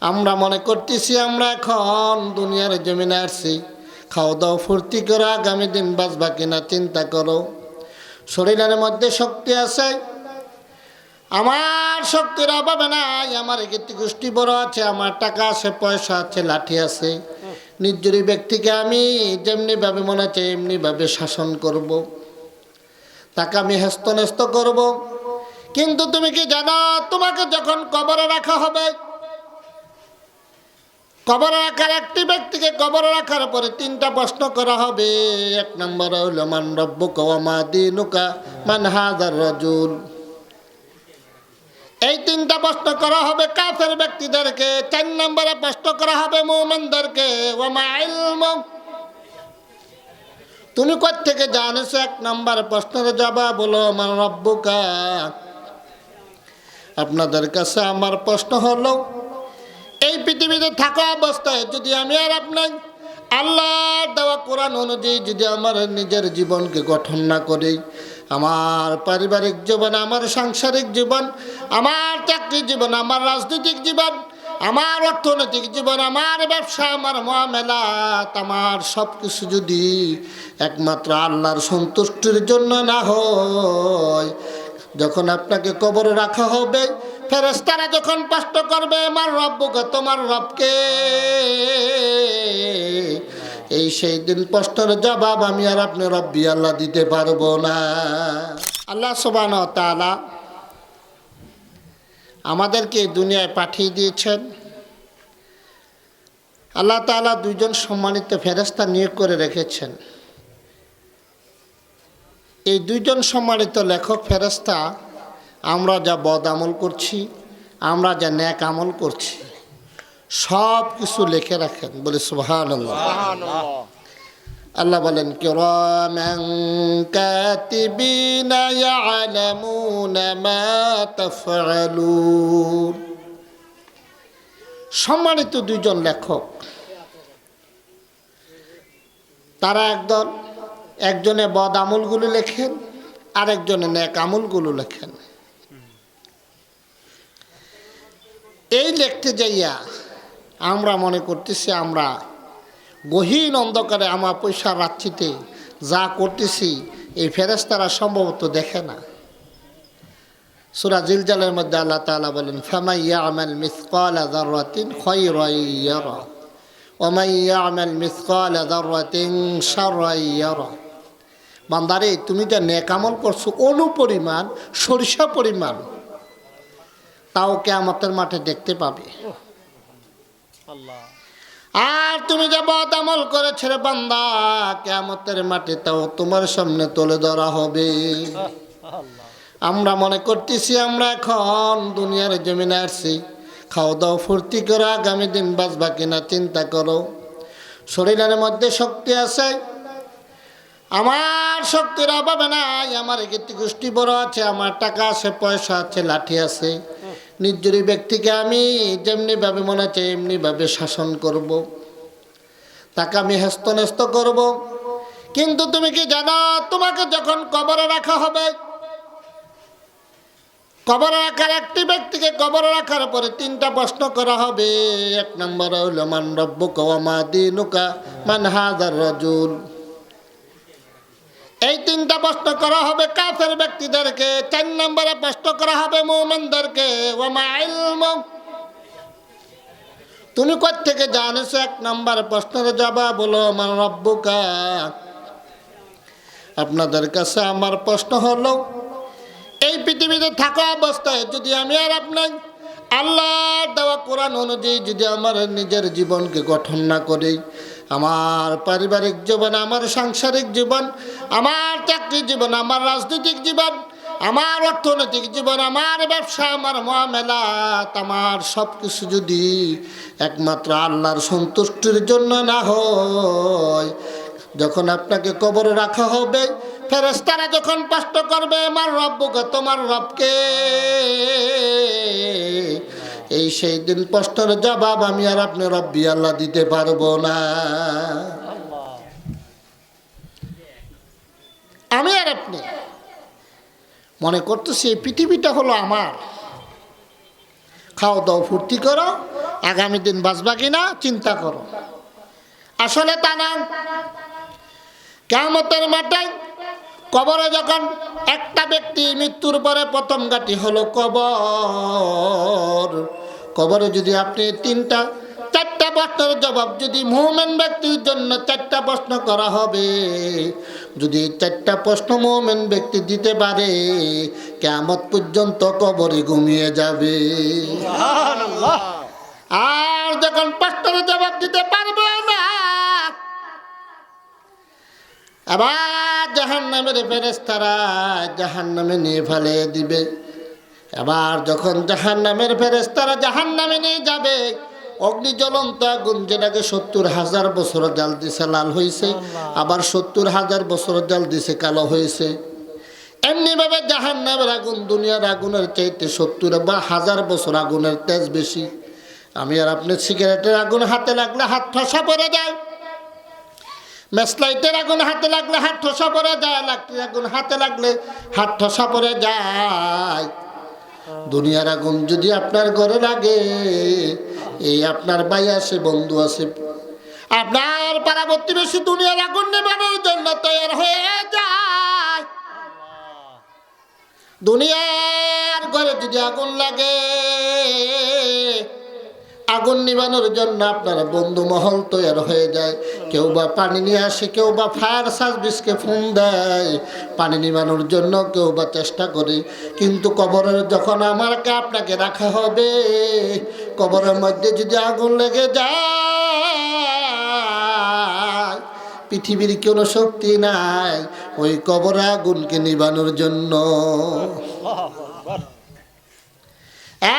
আমরা মনে করতেছি আমরা এখন দুনিয়ার জমিনে আসছি, খাওয়া দাওয়া ফুর্তি করো, আগামী দিন বাঁচবা কিনা চিন্তা করো। শরীরের মধ্যে শক্তি আছে, আমার শক্তির অভাবে নাই, আমার কীর্তি গোষ্ঠী বড় আছে, আমার টাকা আছে, পয়সা আছে, লাঠি আছে। নির্জনী ব্যক্তিকে আমি যেমনিভাবে মনে চাই এমনিভাবে শাসন করব, তাকে আমি হেস্তনেস্ত করব। কিন্তু তুমি কি জানো, তোমাকে যখন কবরে রাখা হবে, কবরে রাখার একটি ব্যক্তিকে কবরে রাখার পরে তিনটা প্রশ্ন করা হবে। এক নম্বর হইল মান রব্বুকা ওয়া মা দীনুকা মান হাযার রাজুল। এই তিনটা প্রশ্ন করা হবে কাফের ব্যক্তিদেরকে। 4 নম্বরে প্রশ্ন করা হবে মুমিনদেরকে, ওয়া মা ইলমুক, তুমি কোথা থেকে জানেছো? 1 নম্বর প্রশ্নের জবাব হলো মান রব্বুকা। আপনাদের কাছে আমার প্রশ্ন হলো, এই পৃথিবীতে থাকা অবস্থায় যদি আমি আর আপনার আল্লাহর দেওয়া কোরআন অনুযায়ী যদি আমার নিজের জীবনকে গঠন না করি, আমার পারিবারিক জীবন, আমার সাংসারিক জীবন, আমার চাকরি জীবন, আমার রাজনৈতিক জীবন, আমার অর্থনৈতিক জীবন, আমার ব্যবসা, আমার মুআমালাত, আমার সব কিছু যদি একমাত্র আল্লাহর সন্তুষ্টির জন্য না হয়, যখন আপনাকে কবরে রাখা হবে, ফেরেশতারা যখন প্রশ্ন করবে আমার রব্বুকে, তোমার রবকে, এই সেই দিন প্রশ্নের জবাব আমি আর আপনি রব্বি আল্লাহ দিতে পারবো না। আল্লাহ সুবহানাহু ওয়া তাআলা আমাদেরকে দুনিয়ায় পাঠিয়ে দিয়েছেন। আল্লাহ তাআলা 2 জন সম্মানিত ফেরেশতা নিয়োগ করে রেখেছেন। এই 2 জন সম্মানিত লেখক ফেরেশতা আমরা যা বদ আমল করছি, আমরা যা নেক আমল করছি, সব কিছু লিখে রাখেন। বলে সুবহানাল্লাহ। আল্লাহ বলেন কিরামান কাতিবিনা ইয়ালামুনা মা তাফআলুন। সম্মানিত 2 জন লেখক, তারা একজনে বদ আমলগুলো লেখেন, আরেকজনে নেক আমলগুলো লেখেন। এই লিখতে যাইয়া আমরা মনে করতেছি আমরা গহীন অন্ধকারে আমার পয়সা রাত্রিতে যা করতেছি এই ফেরেশতারা সম্ভবত দেখে না। সূরা জিলজালের মধ্যে আল্লাহ তাআলা বলেন ফামান ইয়ামাল মিসকালা যাররাতিন খায়রান ইয়ারা ওয়া মান ইয়ামাল মিসকালা যাররাতিন শাররান ইয়ারা। বান্দারে, তুমি যা নেক আমল করছো অনুপরিমাণ, সরিষা পরিমাণ, তাও কিয়ামতের মাঠে দেখতে পাবে। আর তুমি যা বদ আমল করেছো রে বান্দা, কিয়ামতের মাঠে তাও তোমার সামনে তুলে ধরা হবে। আমরা মনে করতেছি আমরা এখন দুনিয়ার জমিনে আসছি, খাওয়া দাওয়া ফুর্তি করো, আগামী দিন বাঁচবা কিনা চিন্তা করো। শরীরের মধ্যে শক্তি আছে, আমার শক্তির অভাবে নাই, আমার কীর্তি গোষ্ঠী বড় আছে, আমার টাকা আছে, পয়সা আছে, লাঠি আছে। নির্জনী ব্যক্তিকে আমি যেমনিভাবে মনে চাই এমনিভাবে শাসন করব, তাকে আমি হেস্তনেস্ত করব। কিন্তু তুমি কি জানো, তোমাকে যখন কবরে রাখা হবে, কবরে রাখার একটি ব্যক্তিকে কবরে রাখার পরে তিনটা প্রশ্ন করা হবে। 1 নম্বর হইল মান রব্বুকা ওয়া মা দীনুকা মান হাযার রাজুল। এই তিনটা প্রশ্ন করা হবে কাফের ব্যক্তিদেরকে। 4 নম্বরে প্রশ্ন করা হবে মুমিনদেরকে, ওয়া মা ইলমুক, তুমি কোথা থেকে জানেছো? 1 নম্বর প্রশ্নের জবাব হলো মান রব্বুকা। আপনাদের কাছে আমার প্রশ্ন হলো, এই পৃথিবীতে থাকা অবস্থায় যদি আমি আর আপনার আল্লাহর দেওয়া কোরআন অনুযায়ী যদি আমার নিজের জীবনকে গঠন না করি, আমার পারিবারিক জীবন, আমার সাংসারিক জীবন, আমার চাকরি জীবন, আমার রাজনৈতিক জীবন, আমার অর্থনৈতিক জীবন, আমার ব্যবসা, আমার মুআমালাত, আমার সব কিছু যদি একমাত্র আল্লাহর সন্তুষ্টির জন্য না হয়, যখন আপনাকে কবরে রাখা হবে, ফেরেশতারা যখন প্রশ্ন করবে আমার রব্বুকে, তোমার রবকে, এই সেই দিন প্রশ্নের জবাব আমি আর আপনি রব্বি আল্লাহ দিতে পারবো না। আমি আর আপনি মনে করতেছি এই পৃথিবীটা হলো আমার, খাও দাও ফুর্তি করো, আগামী দিন বাঁচবা কিনা চিন্তা করো। আসলে তা না। কিয়ামতের মাঠে কবরে যখন একটা ব্যক্তি মৃত্যুর পরে প্রথম ঘাঁটি হলো কবর। কবরে যদি আপনি চারটা প্রশ্নের জবাব, যদি মুমিন ব্যক্তির জন্য চারটা প্রশ্ন করা হবে, যদি চারটা প্রশ্ন মুমিন ব্যক্তি দিতে পারে, কিয়ামত পর্যন্ত কবরে ঘুমিয়ে যাবে। সুবহানাল্লাহ। আর যখন প্রশ্নের জবাব দিতে পারবে না, আবার জাহান্নামের ফেরেশতারা জাহান্নামে নিয়ে ফেলে দিবে। আবার যখন জাহান্নামের ফেরেশতারা জাহান্নামে নিয়ে যাবে, অগ্নি জ্বলন্ত আগুন, যেটাকে 70,000 বছর জাল দিছে লাল হয়েছে, আবার 70,000 বছর জাল দিছে কালো হয়েছে। এমনি ভাবে জাহান্নামের আগুন দুনিয়ার আগুনের চাইতে 70 বা 1000 বছর আগুনের তেজ বেশি। আমি আর আপনি সিগারেটের আগুন হাতে লাগলে হাত ঠসা পড়ে যায়, ম্যাচলাইটের আগুন হাতে লাগলে হাত ঠসা পড়ে যায়, লাকড়ির আগুন হাতে লাগলে হাত ঠসা পড়ে যায়। দুনিয়ার আগুন যদি আপনার ঘরে লাগে, এই আপনার ভাই আছে, বন্ধু আছে, আপনার পাড়া প্রতিবেশী দুনিয়ার আগুন নেবানোর জন্য তৈরি হয়ে যায়। দুনিয়ার ঘরে যদি আগুন লাগে, আগুন নিবানোর জন্য আপনার বন্ধু মহল তৈরি হয়ে যায়। কেউ বা পানি নিয়ে আসে, কেউ বা ফায়ার সার্ভিসকে ফোন দেয় পানি নিবানোর জন্য, কেউ বা চেষ্টা করে। কিন্তু কবরের যখন আমাকে আপনাকে রাখা হবে, কবরের মধ্যে যদি আগুন লেগে যায়, পৃথিবীর কোনো শক্তি নাই ওই কবরে আগুনকে নিবানোর জন্য।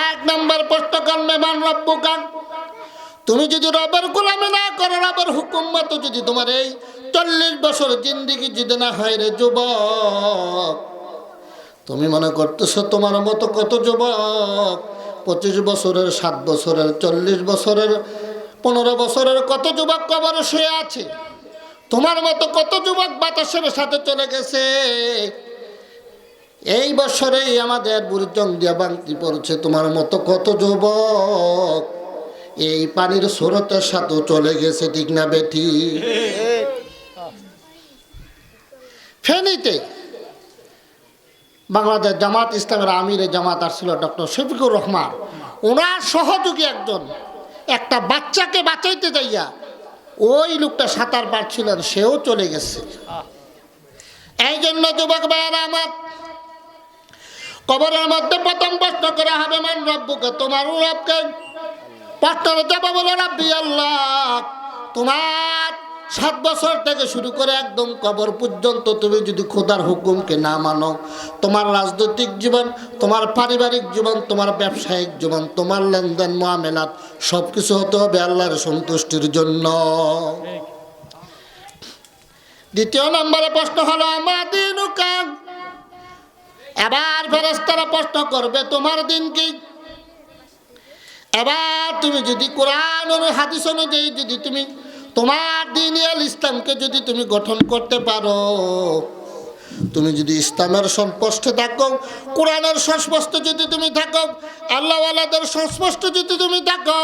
এক নম্বর প্রশ্ন করবে, মান রব্বুকা, তুমি যদি রবের গোলামি না করো, রবের হুকুম মতো যদি তোমার এই 40 বছর জিন্দেগি যদি না হয় রে যুবক, তুমি মনে করতেছো তোমার মতো কত যুবক 25 বছরের, 7 বছরের, 40 বছরের, 15 বছরের কত যুবক কবরে শুয়ে আছে, তোমার মতো কত যুবক বাতাসের সাথে চলে গেছে। এই বছরেই আমাদের বুড়ি জং দিয়া বাংতি পড়ছে, তোমার মতো কত যুবক এই পানির স্রোতের সাথে চলে গেছে, ঠিক না বেটি? ফেনীতে বাংলাদেশ জামাত ইসলামের আমিরে জামাত আসছিল ডক্টর শফিকুর রহমান, ওনার সহযোগী একজন একটা বাচ্চাকে বাঁচাইতে যাইয়া ওই লোকটা সাঁতার পারছিলেন, সেও চলে গেছে। এই জন্য যুবক ভাইয়েরা আমার, কবরের মধ্যে প্রথম প্রশ্ন করা হবে, মান রব্বুকা, তোমার রবকে। প্রশ্নের জবাব হলো রাব্বি আল্লাহ। তোমার 7 বছর থেকে শুরু করে একদম কবর পর্যন্ত তুমি যদি খোদার হুকুমকে না মানো, তোমার রাজনৈতিক জীবন, তোমার পারিবারিক জীবন, তোমার ব্যবসায়িক জীবন, তোমার লেনদেন মুআমেলাত সবকিছু হতে হবে আল্লাহর সন্তুষ্টির জন্য। দ্বিতীয় নম্বরে প্রশ্ন হলো আমা দীনুকা। এবার ফেরেশতারা প্রশ্ন করবে, তোমার দিন কি? এবার তুমি যদি কোরআন ও হাদিস অনুযায়ী যদি তুমি তোমার দ্বীন আল ইসলামকে যদি তুমি গঠন করতে পারো, তুমি যদি ইসলামের সংস্পর্শে থাকো, কোরআনের সংস্পর্শে যদি তুমি থাকো, আল্লাহওয়ালাদের সংস্পর্শে যদি তুমি থাকো,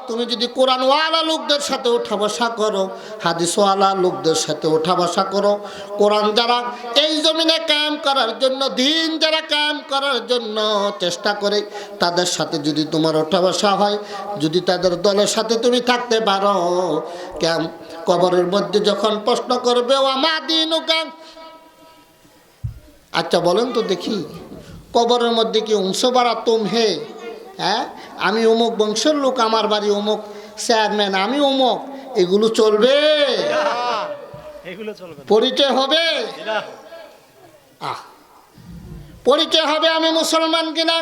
তুমি যদি কোরআনওয়ালা লোকদের সাথে ওঠা বসা করো, হাদিসওয়ালা লোকদের সাথে ওঠা বসা করো, কোরআন যারা এই জমিনে কায়েম করার জন্য, দ্বীন যারা কায়েম করার জন্য চেষ্টা করে, তাদের সাথে যদি তোমার ওঠা বসা হয়, যদি তাদের দলের সাথে তুমি থাকতে পারো, কেন কবরের মধ্যে যখন প্রশ্ন করবে ও আমা দীনুকা, আচ্ছা বলেন তো দেখি, কবরের মধ্যে কি অংশ বাড়া তুম হে, হ্যাঁ আমি অমুক বংশের লোক, আমার বাড়ি অমুক চেয়ারম্যান, আমি অমুক, এগুলো চলবে? পরিচয় হবে? পরিচয় হবে আমি মুসলমান কিনা।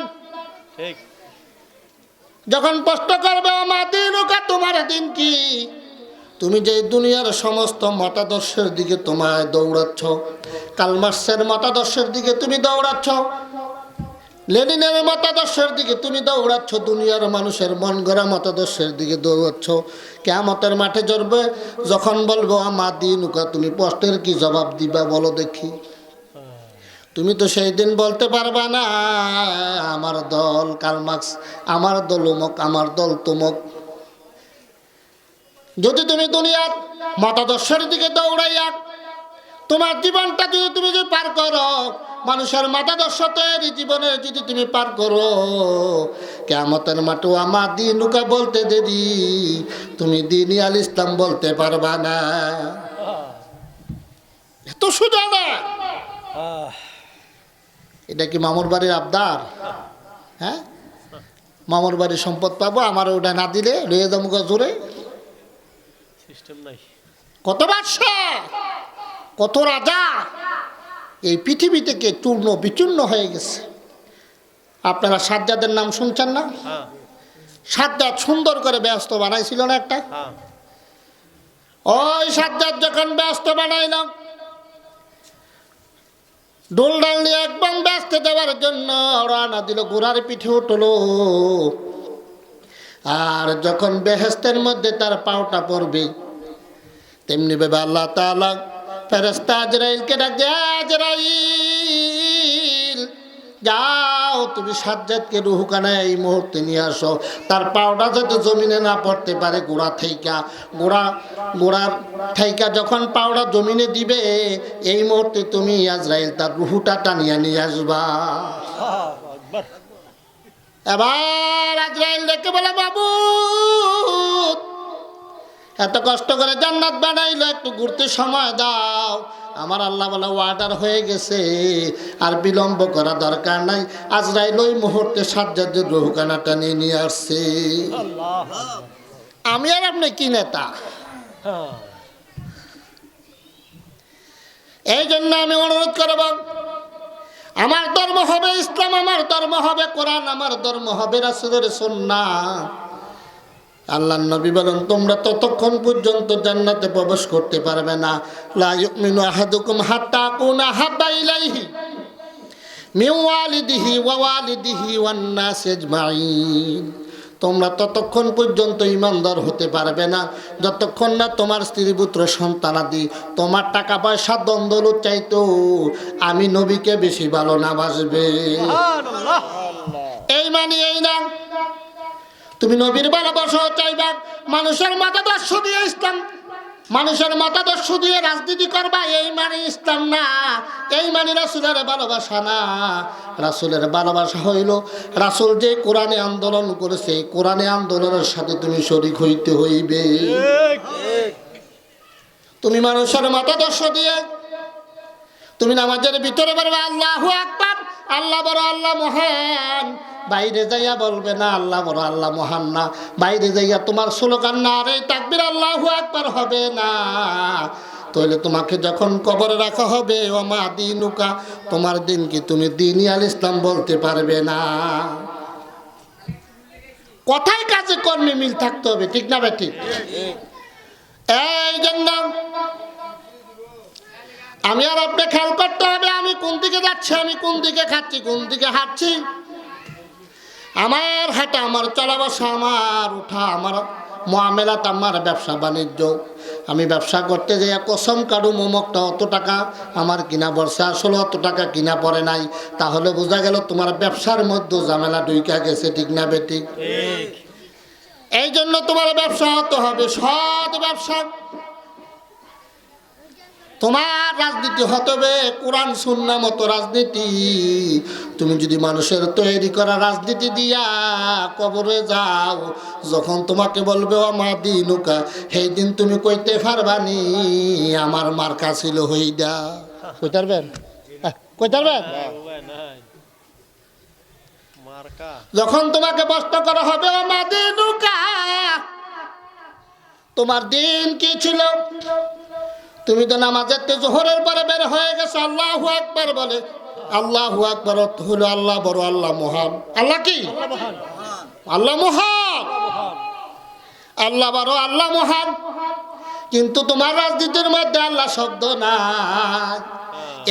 যখন প্রশ্ন করবে আমার দীনুকা, তোমার দিন কি, তুমি যে দুনিয়ার সমস্ত মতাদর্শের দিকে তোমায় দৌড়াচ্ছ, কালমার্সের মতাদর্শের দিকে তুমি দৌড়াচ্ছ, লেনিনের মতাদর্শের দিকে তুমি দৌড়াচ্ছ, দুনিয়ার মানুষের মন গড়া মতাদর্শের দিকে দৌড়াচ্ছ, কিয়ামতের মাঠে জড়বে যখন বলবো আমা দীনুকা, তুমি প্রশ্নের কি জবাব দিবা বলো দেখি? তুমি তো সেই দিন বলতে পারবা না আমার দল কার্ল মার্কস, আমার দল অমুক, আমার দল তমুক। যদি তুমি দুনিয়ার মতাদর্শের দিকে দৌড়াইয়া তোমার জীবনটা যদি তুমি পার করো, মানুষের মতাদর্শ তৈরি জীবনে যদি তুমি পার করো, কিয়ামতের মাঠে আমার দিনুকা বলতে দেরি, তুমি দ্বীন আল ইসলাম বলতে পারবা না। এত সোজা না। এটা কি মামুর বাড়ির আবদার? হ্যাঁ, মামুর বাড়ির সম্পদ পাবো, আমার ওটা না দিলে লইয়ে যাবো জোরে। কত বাদশা, কত রাজা এই পৃথিবী থেকে চূর্ণ বিচূর্ণ হয়ে গেছে। আপনারা সাজ্জাদের নাম শুনছেন না? সাজ্জাদ সুন্দর করে ব্যস্ত বানাইছিল না একটা? ওই সাজ্জাদ যখন ব্যস্ত বানাইলাম, ডোলডাল নিয়ে একদম ব্যস্ত দেওয়ার জন্য রানা দিল, ঘোড়ার পিঠে উঠলো। আর যখন বেহেস্তের মধ্যে তার পাওটা পড়বে, তেমনি ভাবে আল্লাহ তাআলা ফেরেশতা আজরাইলকে ডাকে, আজরাইল যাও তুমি সাজ্জাদকে রুহখানা এই মুহূর্তে নিয়ে আসো, তার পাওটা যাতে জমিনে না পড়তে পারে। গোড়ার থাইকা যখন পাওটা জমিনে দিবে, এই মুহূর্তে তুমি আজরাইল তার রুহুটা টানিয়া নিয়ে আসবা। এবার আজরাইল দেখে বলে, বাবু এত কষ্ট করে জান্নাত বানাইলো, একটু ঘুরতে সময় দাও। আমার আল্লাহ বলে ওয়াটার হয়ে গেছে, আর বিলম্ব করা দরকার নাই। আজরাইল ওই মুহূর্তে সাজ্জাদের রুহখানাটা নিয়ে আসছে। আমি আর আপনি কি নেতা? এই জন্য আমি অনুরোধ করব, আমার ধর্ম হবে ইসলাম, আমার ধর্ম হবে কোরআন, আমার ধর্ম হবে রাসূলের সুন্নাহ। আল্লাহর নবী বলেন, তোমরা ততক্ষণ পর্যন্ত জান্নাতে প্রবেশ করতে পারবে না, লা ইউমিনু আহাদুকুম হাত্তা আকুনা হাব্বা ইলাইহি মিন ওয়ালিদিহি ওয়া ওয়ালিদিহি ওয়ান নাস আজমাইন। তোমরা ততক্ষণ পর্যন্ত ঈমানদার হতে পারবে না যতক্ষণ না তোমার স্ত্রী পুত্র সন্তানাদি, তোমার টাকা পয়সা দ্বন্দ্ব চাইতো আমি নবীকে বেশি ভালো না বাসবে। সুবহানাল্লাহ। এই মানে এই না তুমি নবীর ভালোবাসা চাইবা, মানুষের মতাদর্শ দিয়ে ইসলাম, মানুষের মতাদর্শ দিয়ে রাজনীতি করবা, এই মানে ইসলাম না, এই মানে রাসূলের ভালোবাসা না। রাসূলের ভালোবাসা হইল রাসূল যে কোরআনে আন্দোলন করেছে, কোরআনে আন্দোলনের সাথে তুমি শরীক হইতে হইবে। তুমি মানুষের মতাদর্শ দিয়ে তুমি নামাজের ভিতরে বলবে আল্লাহু আকবার, আল্লাহ বড়, আল্লাহ মহান, বাইরে যাইয়া বলবে না আল্লাহ বড়, আল্লাহ মহান না। বাইরে যাইয়া তোমার স্লোগান না রে তাকবীর আল্লাহু আকবার হবে না। তাহলে তোমাকে যখন কবরে রাখা হবে, ওমা দিনুকা, তোমার দিন কি, তুমি দ্বীন আল ইসলাম বলতে পারবে না। কথায় কাজে কর্মে মিল থাকতে হবে, ঠিক না বেঠিক? এই জন্য আমি আর আপনি খেয়াল করতে হবে, আমি কোন দিকে যাচ্ছি, আমি কোন দিকে খাচ্ছি, কোন দিকে হাঁটছি। আমার হাঁটা, আমার চলা বসা, আমার উঠা, আমার মুআমেলাত, আমার ব্যবসা বাণিজ্য, আমি ব্যবসা করতে যাই কসম কাটু মোমকটা অত টাকা আমার কিনা পড়ছে, আসলে অত টাকা কিনা পড়ে নাই, তাহলে বোঝা গেল তোমার ব্যবসার মধ্যে ঝামেলা ঢুইকা গেছে, ঠিক না বেঠিক? এই জন্য তোমার ব্যবসা হতে হবে সৎ ব্যবসা। তোমার রাজনীতি হতে হবে কোরআন সুন্নাহ মতো রাজনীতি। তুমি যদি মানুষের তৈরি করা রাজনীতি দিয়া কবরে যাও, যখন তোমাকে বলবে ওমা দিনুকা, সেই দিন তুমি কইতে পারবানি আমার মার্কা ছিল হইডা। কইতে পারবেন? কইতে পারবেন? যখন তোমাকে প্রশ্ন করা হবে ওমা দিনুকা, তোমার দিন কি ছিল? তুমি তো নামাজের জোহরের পরে বের হয়ে গেছো, আল্লাহু আকবার বলে। আল্লাহু আকবার অর্থ হলো আল্লাহ বড়, আল্লাহ মহান। আল্লাহ কি? আল্লাহ মহান, আল্লাহ বড়, আল্লাহ মহান। কিন্তু তোমার রাজনীতির মধ্যে আল্লাহ শব্দ নাই।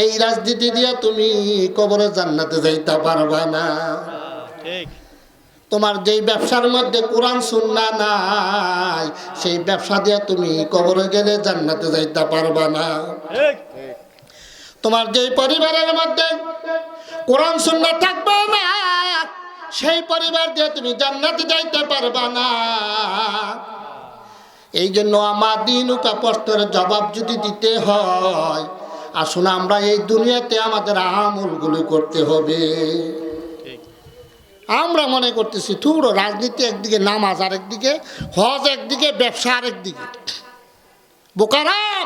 এই রাজনীতি দিয়ে তুমি কবরে জান্নাতে যাইতে পারবা না। তোমার যেই ব্যবসার মধ্যে কোরআন সুন্নাহ নাই, সেই ব্যবসা দিয়ে তুমি কবরে গেলে জান্নাতে যাইতে পারবা না। তোমার যেই পরিবারের মধ্যে কোরআন সুন্নাহ থাকবে না, সেই পরিবার দিয়ে তুমি জান্নাতে যাইতে পারবা না। এই জন্য আমার দিনুকা প্রশ্নের জবাব যদি দিতে হয়, আসুন আমরা এই দুনিয়াতে আমাদের আমলগুলো করতে হবে। আমরা মনে করতেছি থুড়ো রাজনীতি একদিকে, নামাজ আরেকদিকে, হজ একদিকে, ব্যবসা আরেকদিকে। বোকারাম,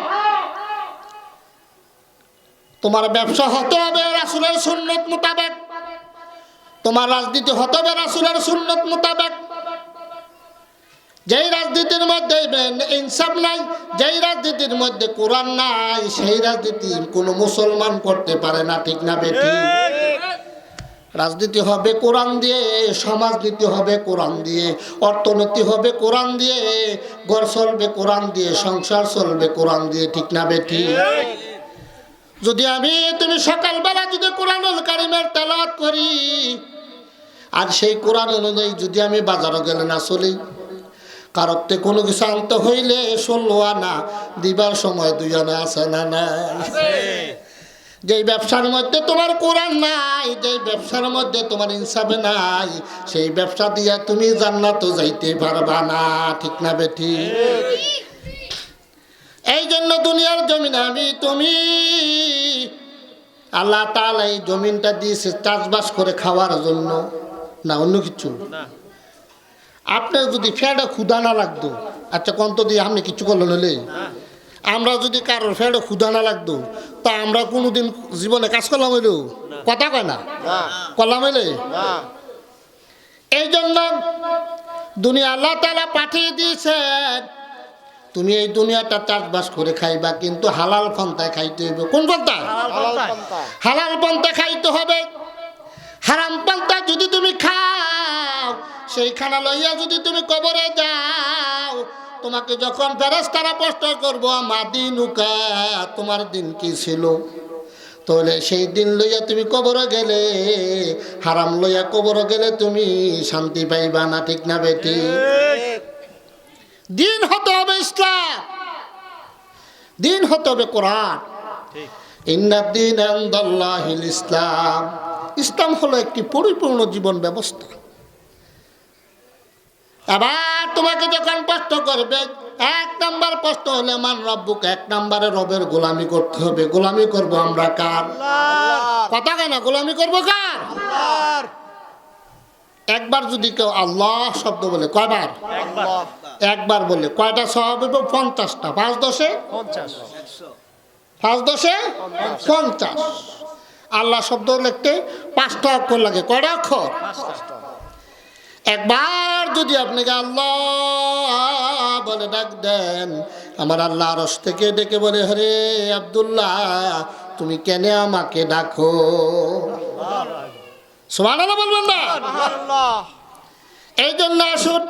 তোমার ব্যবসা হতে হবে রাসূলের সুন্নত মোতাবেক, তোমার রাজনীতি হতে হবে রাসূলের সুন্নত মোতাবেক। যেই রাজনীতির মধ্যে ইনসাফ নাই, যেই রাজনীতির মধ্যে কোরআন নাই, সেই রাজনীতি কোনো মুসলমান করতে পারে না, ঠিক না বেটি? রাজনীতি হবে কোরআন দিয়ে, সমাজনীতি হবে কোরআন দিয়ে, অর্থনীতি হবে কোরআন দিয়ে, ঘর চলবে কোরআন দিয়ে, সংসার চলবে কোরআন দিয়ে, ঠিক না বেটি? যদি আমি তুমি সকালবেলা যদি কোরআনুল কারীমের তেলাওয়াত করি, আর সেই কোরআন অনুযায়ী যদি আমি বাজারে গেলে না চলি, কারোতে কোনো কিছু আনতে হইলে 16 আনা দিবার সময় 2 আনা আছে না নাই? যেই ব্যবসার মধ্যে তোমার কোরআন নাই, যেই ব্যবসার মধ্যে তোমার ইনসাফে নাই, সেই ব্যবসা দিয়া তুমি জান্নাতে যাইতে পারবা না, ঠিক না বেটি? এই জন্য দুনিয়ার জমিনে আমি তুমি আল্লাহ তাআলা এই জমিনটা দিয়েছে চাষবাস করে খাওয়ার জন্য, না অন্য কিছু। আপনার যদি ফেডে ক্ষুধা না লাগতো, আচ্ছা কন্ত দিয়ে আপনি কিছু করলেন হলে, আমরা যদি কারোর ফেডে ক্ষুধা না লাগতো, তা আমরা কোনোদিন জীবনে কাজ করলাম হইল? কথা কয় না, করলাম হইলে? এই জন্য দুনিয়া আল্লাহ তাআলা পাঠিয়ে দিয়েছেন, তুমি এই দুনিয়াটা চাষবাস করে খাইবা, কিন্তু হালাল পন্থায় খাইতে হবে। কোন পন্থায়? হালাল পন্থা খাইতে হবে। হারাম পন্থা যদি তুমি খাও, সেই খানা লইয়া যদি তুমি কবরে যাও, তোমাকে যখন ফেরেশতারা প্রশ্ন করবো মা দিনুকা, তোমার দিন কি ছিল, তাহলে সেই দিন লইয়া তুমি কবরে গেলে, হারাম লইয়া কবরে গেলে তুমি শান্তি পাইবা না, ঠিক না বেটি? দিন হতে হবে ইসলাম, দিন হতে হবে কোরআন। ইন্নাদ-দীন ইনদাল্লাহিল ইসলাম। ইসলাম হলো একটি পরিপূর্ণ জীবন ব্যবস্থা। আবার তোমাকে যখন প্রশ্ন করবে, 1 নাম্বার প্রশ্ন হলে মান রব্বুক, 1 নম্বরে রবের গোলামি করতে হবে। গোলামি করব আমরা কার? কথা কেন? গোলামি করব কার? আল্লাহর। একবার যদি কেউ আল্লাহ শব্দ বলে, কয়বার? একবার বলে কয়টা সওয়াব হবে? 50টা। 5 10 50, 5 10 50। আল্লাহ শব্দ লিখতে 5টা অক্ষর লাগে। কয়টা অক্ষর? 5টা। একবার যদি আপনাকে আল্লাহ বলে ডাক দেন, আমার আল্লাহ আরশ থেকে ডেকে বলে, হরে আব্দুল্লাহ তুমি কেন আমাকে ডাকো? সুবহানাল্লাহ বলবেন না? এই জন্য আসুন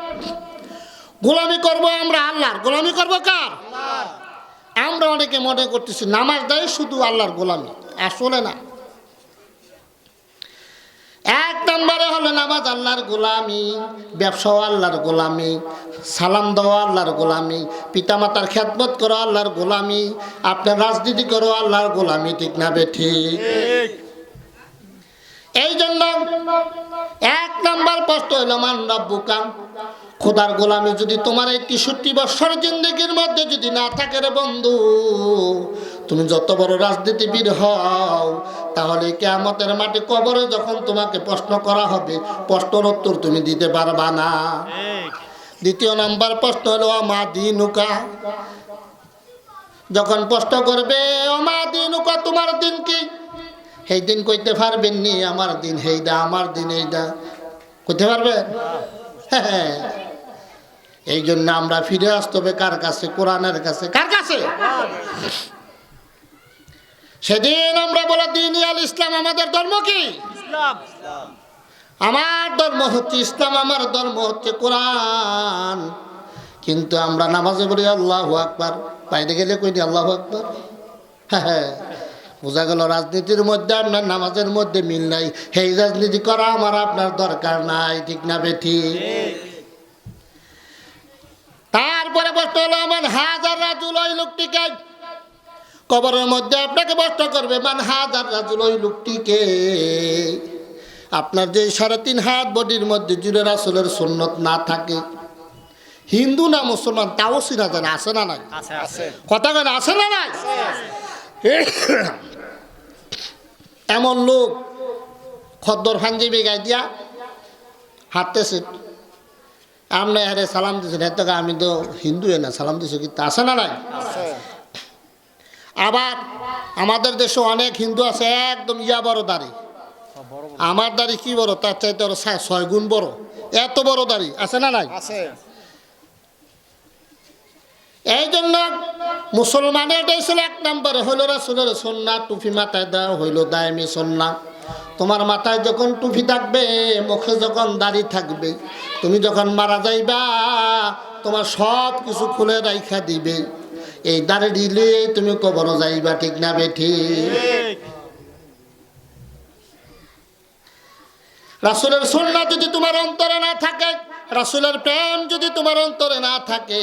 গোলামি করব আমরা আল্লাহর। গোলামি করব কার? আমরা অনেকে মনে করতেছি নামাজ দেয় শুধু আল্লাহর গোলামি, আসলে না। 1 নম্বরে হলো নামাজ আল্লাহর গোলামি, ব্যবসাও আল্লাহর গোলামি, সালাম দেওয়া আল্লাহর গোলামি, পিতামাতার খেদমত করো আল্লাহর গোলামি, আপনার রাজনীতি করো আল্লাহর গোলামি, ঠিক না বেঠি? এই জন্য 1 নম্বর প্রশ্ন হলো মান রব্বুকা, খোদার গোলামি যদি তোমার এই 63 বছর জিন্দগির মধ্যে যদি না থাকে রে বন্ধু, তুমি যত বড় রাজনীতিবিদ হও, তাহলে কিয়ামতের মাঠে কবরে যখন তোমাকে প্রশ্ন করা হবে, প্রশ্নের উত্তর তুমি দিতে পারবা না। 2 নম্বর প্রশ্ন হলো মা দিনুকা, যখন প্রশ্ন করবে ও মা দিনুকা তোমার দিন কি, সেই দিন কইতে পারবেন নি আমার দিন হেইদা, আমার দিন এইদা, কইতে পারবেন? হ্যাঁ। এই জন্য আমরা ফিরে আসতে হবে কার কাছে? কোরআনের কাছে। কার কাছে? সেদিন আমরা বলে দিন আল ইসলাম, আমাদের ধর্ম কি? ইসলাম। আমার ধর্ম হচ্ছে ইসলাম, আমার ধর্ম হচ্ছে কোরআন। কিন্তু আমরা নামাজে বলি আল্লাহু আকবার, বাইরে গেলে কইনি আল্লাহু আকবার। হ্যাঁ, বোঝা গেল রাজনীতির মধ্যে আপনার নামাজের মধ্যে মিল নাই। সেই রাজনীতি করা আমার আপনার দরকার নাই, ঠিক না বেঠি? তারপরে প্রশ্ন হলো আমার হাজার রাজুল, ওই লোকটিকে কবরের মধ্যে আপনাকে প্রশ্ন করবে মান হাজার রাজুল, ওই লোকটিকে। আপনার যে 3.5 হাত বডির মধ্যে জুড়ে রাসূলের সুন্নত না থাকে, হিন্দু না মুসলমান তাও চিনা যায় না, আছে না নাই? কথা কেন আছে না নাই? এমন লোক খদ্দর পাঞ্জাবি গায়ে দিয়া হাঁটতেছে, আপনি আরে সালাম দিচ্ছেন, এত আমি তো হিন্দু না, সালাম দিচ্ছি, কিন্তু আছে না নাই? আবার আমাদের দেশে অনেক হিন্দু আছে একদম বড় দাড়ি, আমার দাড়ি কি বড়, তার চাইতে আরো 6 গুণ বড়, এত বড় দাড়ি, আছে না নাই? এই জন্য মুসলমানের এটাই ছিল 1 নম্বরে হইল রাসূলের সুন্নাত, টুপি মাথায় দেওয়া হইল দায়মি সুন্নাত। তোমার মাথায় যখন টুপি থাকবে, মুখে যখন দাড়ি থাকবে, তুমি যখন মারা যাইবা তোমার সব কিছু খুলে রাইখা দিবে, এই দাড়ি দিলে তুমি কবর যাইবা, ঠিক না বেঠি? রাসূলের সুন্নাত যদি তোমার অন্তরে না থাকে, রাসূলের প্রেম যদি তোমার অন্তরে না থাকে,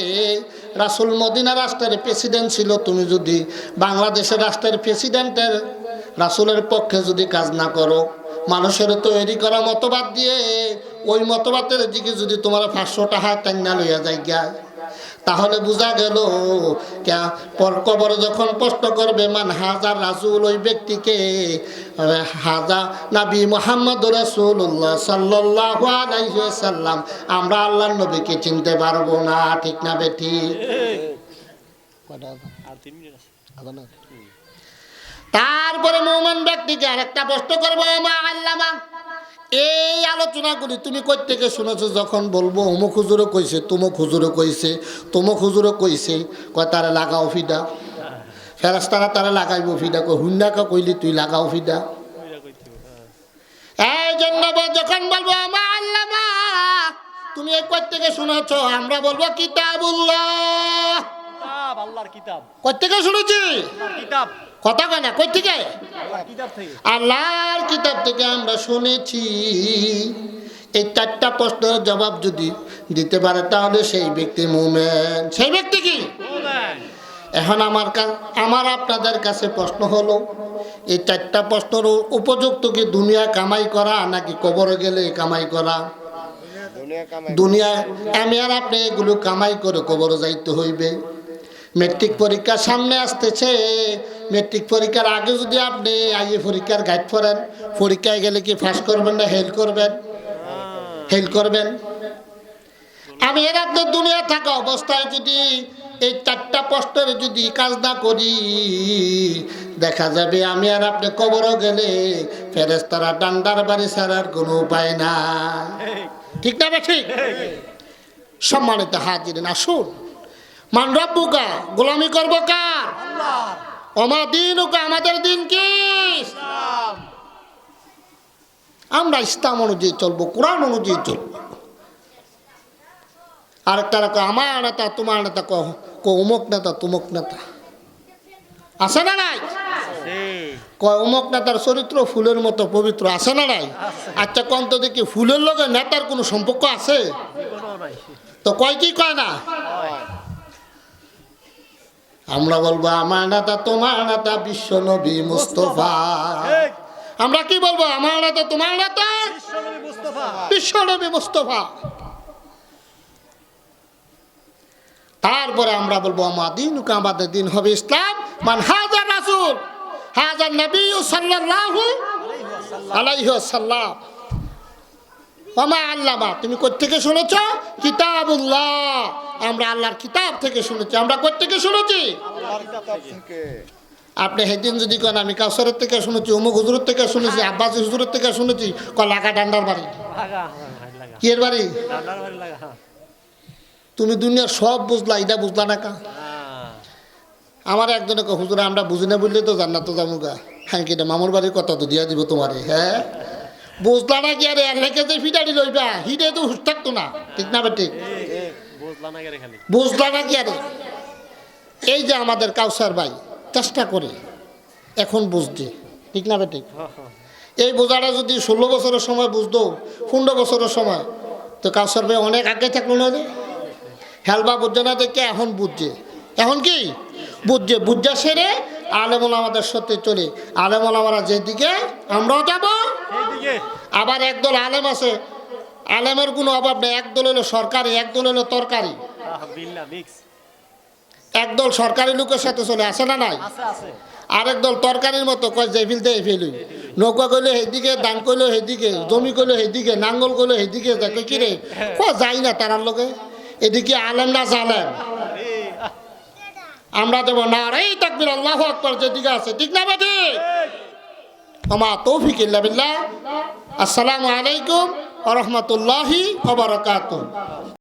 রাসূল মদিনা রাষ্ট্রের প্রেসিডেন্ট ছিল, তুমি যদি বাংলাদেশের রাষ্ট্রের প্রেসিডেন্টের রাসূলের পক্ষে যদি কাজ না করো, মানুষের তৈরি করা মতবাদ দিয়ে ওই মতবাদের দিকে যদি তোমার 500 টাকা টাইনা লইয়া যায় গিয়া, তাহলে বোঝা গেল পর কবর যখন প্রশ্ন করবে মান হাজার রাসূল, ওই ব্যক্তিকে হাজা নবী মুহাম্মদ রাসূলুল্লাহ সাল্লাল্লাহু আলাইহি ওয়াসাল্লাম, আমরা আল্লাহর নবীকে চিনতে পারবো না, ঠিক না বেটি? তারপরে মুমিন ব্যক্তিকে আরেকটা প্রশ্ন করবো, মা আল্লামা, এই আলোচনাগুলি তুমি কই থেকে শুনেছো? যখন বলবো অমুক হুজুরে কইছে, তুমুক হুজুরে কইছে, তুমুক হুজুরে কইছে, কয় তারা লাগাও ফিডা, ফেরেশতারা তারা লাগাইবো ফিডা, কই হুন্ডাকা কইলি তুই লাগাও ফিডা। এই জন্য যখন বলবো মা আল্লামা তুমি এই কই থেকে শুনেছো, আমরা বলবো কিতাবুল্লাহ, আল্লাহর কিতাব। কই থেকে শুনেছি? কিতাব। কথা কয় না, কই থেকে? আল্লাহর কিতাব থেকে আমরা শুনেছি। এই 4টা প্রশ্নের জবাব যদি দিতে পারে তাহলে সেই ব্যক্তি মুমিন। সেই ব্যক্তি কি? এখন আমার আপনাদের কাছে প্রশ্ন হলো, এই 4টা প্রশ্নের উপযুক্ত কি দুনিয়া কামাই করা নাকি কবরে গেলে কামাই করা? দুনিয়ায় আমি আর আপনি এগুলো কামাই করে কবরে যাইতে হইবে। মেট্রিক পরীক্ষা সামনে আসতেছে, মেট্রিক পরীক্ষার আগে যদি আপনি আইএ পরীক্ষার গাইড পড়েন, পরীক্ষায় গেলে কি পাস করবেন না হেল করবেন? হেল করবেন। আমি এর আপনার দুনিয়া থাকা অবস্থায় যদি এই 4টা প্রশ্নের যদি কাজ না করি, দেখা যাবে আমি আর আপনি কবরও গেলে ফেরেশতারা ডান্ডার বাড়ি ছাড়ার কোনো উপায় না, ঠিক না? ঠিক। সম্মানিত হাজিরিন, আসুন, মান রাব্বুকা, গোলামি করবো কার? আল্লাহর। ওমা দীনুকা, আমাদের দিন কি? ইসলাম। আমরা ইসলাম অনুযায়ী চলবো, কোরআন অনুযায়ী চলবো। আরেকটা রাখো, আমার নেতা তোমার নেতা, অমুক নেতা তুমুক নেতা, আছে না নাই? কয় অমুক নেতার চরিত্র ফুলের মতো পবিত্র, আছে না নাই? আচ্ছা কন্ত দেখি ফুলের লগে নেতার কোনো সম্পর্ক আছে? তো কয় কি কয় না? আমরা বলবো আমার নেতা তোমার নেতা বিশ্ব নবী মুস্তাফা। আমরা কি বলবো? আমার নেতা তোমার নেতা বিশ্ব নবী মুস্তাফা। তারপরে আমরা বলবো আমার দিন, আমাদের দিন হবে ইসলাম, মান হাজার রাসূল হাজার নবী সাল্লাল্লাহু আলাইহি ওয়াসাল্লাম। ওমা আল্লামা, তুমি কোথা থেকে শুনেছো? কিতাবুল্লাহ, আমরা আল্লাহর কিতাব থেকে শুনেছি। আমরা কোথা থেকে শুনেছি? আল্লাহর কিতাব থেকে। আপনি সেদিন যদি কেন আমি কাউসারের থেকে শুনেছি, অমুক হুজুরের থেকে শুনেছি, আব্বাস হুজুরের থেকে শুনেছি, লাগা ডান্ডার বাড়ি। কি এর বাড়ি? তুমি দুনিয়ার সব বুঝলা, এটা বুঝলা না কা? আমার একজনে হুজুর আমরা বুঝি না বললে তো জান্নাত যাবো গা। হ্যাঁ কিনা মামুর বাড়ির কথা তো দিয়া দিব তোমারে। হ্যাঁ বুঝলা না কি? আরে রেখে যে ফিটারি লইবা, হিটে তো হুশ থাকতো না, ঠিক না? ঠিক। বুঝলা না কি? আরে এই যে আমাদের কাউসার ভাই চেষ্টা করে এখন বুঝতে, ঠিক না? ঠিক। এই বোঝাটা যদি 16 বছরের সময় বুঝতো, 15 বছরের সময়, তো কাউসার ভাই অনেক আগে থাকলো না। হেলবা বুঝছে না দেখে এখন বুঝছে। এখন কি বুঝছে? বুঝা সেরে আলেমুল আমাদের সত্যি চলি আলেমুল আমরা যেদিকে আমরাও যাব এইদিকে আবার একদল আলেম আছে আলেমের কোনো অভাব নেই একদল হলো সরকারি একদল হলো তরকারি বিল্লা মিক্স একদল সরকারি লোকের সাথে চলে আসে না নাই আছে আছে আরেক দল তরকারির মতো কয় যে ফেলতে ফেলুই নৌকা কইলে সেইদিকে ধান কইলো সেইদিকে জমি কইলো সেইদিকে নাঙ্গল কইলো সেইদিকে দেখে কিরে যাই না তারার লোকে এদিকে আলেম না জালেম আমরা দেবো না এই তাকবীর আল্লাহু আকবার যেদিকে আছে ঠিক না বেটি আমা তৌফিক ইল্লা বিল্লাহ আসসালামু আলাইকুম ওয়া রাহমাতুল্লাহি ওয়া বারাকাতুহু